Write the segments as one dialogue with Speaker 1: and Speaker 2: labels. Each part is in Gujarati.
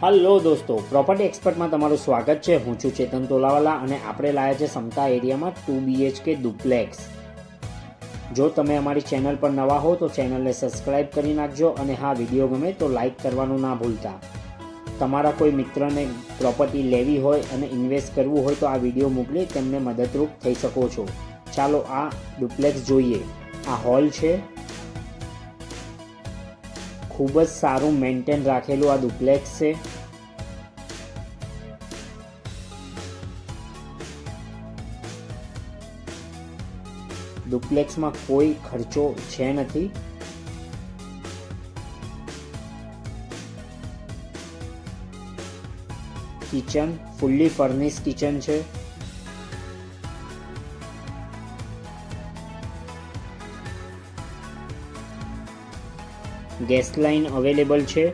Speaker 1: હલો દોસ્તો, પ્રોપર્ટી એક્સપર્ટમાં તમારું સ્વાગત છે. હું છું ચેતન તોલાવાલા અને આપણે લાવ્યા છે સમતા એરિયામાં 2 BHK ડુપ્લેક્સ. જો તમે અમારી ચેનલ પર નવા હો તો ચેનલને સબસ્ક્રાઈબ કરી નાખજો અને હા, વિડીયો ગમે તો લાઈક કરવાનું ના ભૂલતા. તમારા કોઈ મિત્રને પ્રોપર્ટી લેવી હોય અને ઇન્વેસ્ટ કરવું હોય તો આ વિડીયો મોકલી તેમને મદદરૂપ થઈ શકો છો. ચાલો આ ડુપ્લેક્સ જોઈએ. આ હોલ છે. ખૂબ જ સારું મેન્ટેન રાખેલું આ ડુપ્લેક્સ છે. ડુપ્લેક્સમાં કોઈ ખર્ચો છે નથી. કિચન ફુલ્લી ફર્નિશ કિચન છે. ગેસ લાઇન અવેલેબલ છે.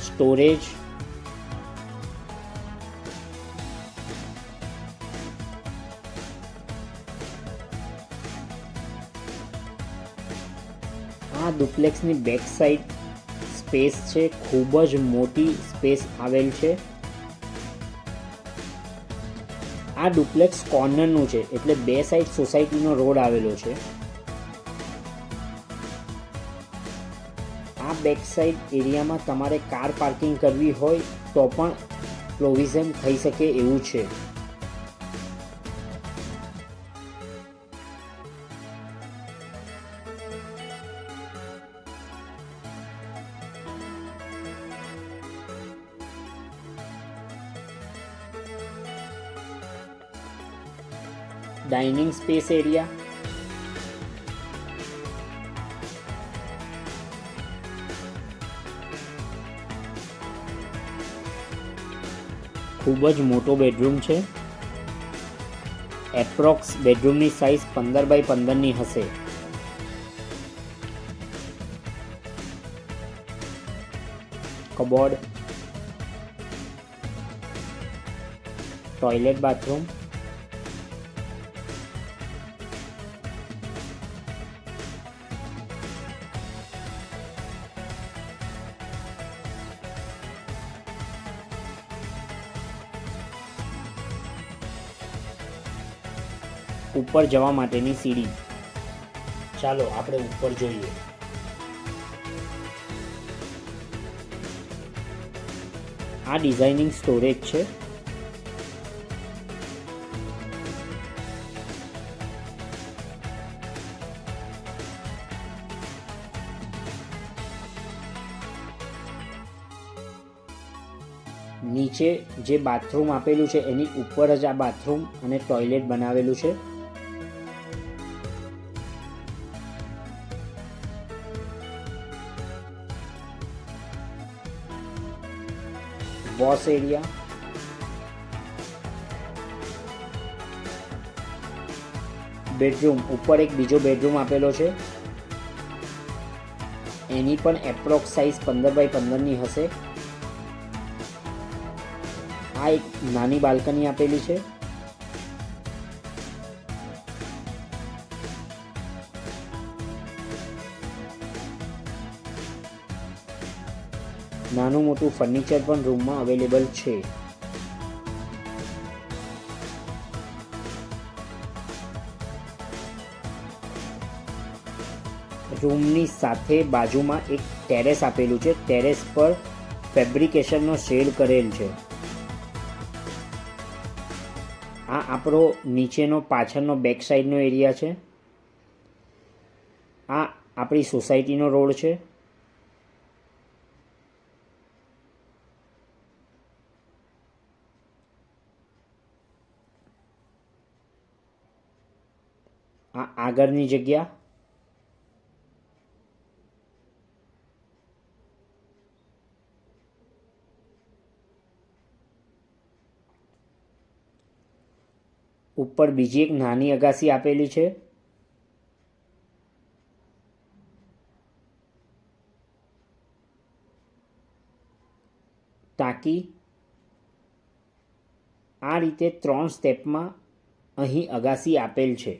Speaker 1: સ્ટોરેજ, આ ડુપ્લેક્સની બેક સાઈડ સ્પેસ છે. ખૂબ જ મોટી સ્પેસ આવેલ છે. આ ડુપ્લેક્સ કોર્નરનું છે એટલે બે સાઈડ સોસાયટીનો રોડ આવેલો છે. આ બેક સાઈડ એરિયામાં તમારે કાર પાર્કિંગ કરવી હોય તો પણ પ્રોવિઝન થઈ શકે એવું છે. ડાઇનિંગ સ્પેસ એરિયા, ખૂબ જ મોટો બેડરૂમ છે. એપ્રોક્સ બેડરૂમની સાઇઝ 15 બાય 15ની હશે. કબોર્ડ, ટોયલેટ, બાથરૂમ, ઉપર જવા માટેની સીડી. ચાલો આપણે ઉપર જોઈએ. આ ડિઝાઇનિંગ સ્ટોરેજ છે. નીચે જે બાથરૂમ આપેલું છે એની ઉપર જ આ બાથરૂમ અને ટોયલેટ બનાવેલું છે. વોશ એરિયા, બેડરૂમ ઉપર એક બીજો બેડરૂમ આપેલો છે. એની પણ એપ્રોક્સ સાઇઝ 15 બાય 15ની હશે. આ એક નાની બાલ્કની આપેલી છે. નાનું મોટું ફર્નિચર પણ રૂમમાં અવેલેબલ છે. રૂમની સાથે બાજુમાં એક ટેરેસ આપેલું છે. ટેરેસ પર ફેબ્રિકેશનનો શેડ કરેલ છે. આ આપણો નીચેનો પાછળનો બેક સાઈડનો એરિયા છે. આ આપણી સોસાયટીનો રોડ છે. આ આગળની જગ્યા. ઉપર બીજી એક નાની અગાસી આપેલી છે. ટાંકી. આ રીતે 3 સ્ટેપમાં અહીં અગાસી આપેલ છે.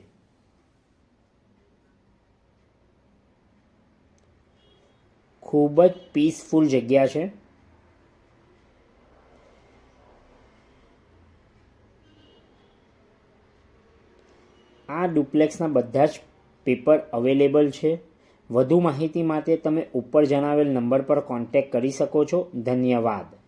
Speaker 1: ખૂબ જ પીસફુલ જગ્યા છે. આ ડુપ્લેક્સના બધા જ પેપર અવેલેબલ છે. વધુ માહિતી માટે તમે ઉપર જણાવેલ નંબર પર કોન્ટેક્ટ કરી શકો છો. ધન્યવાદ.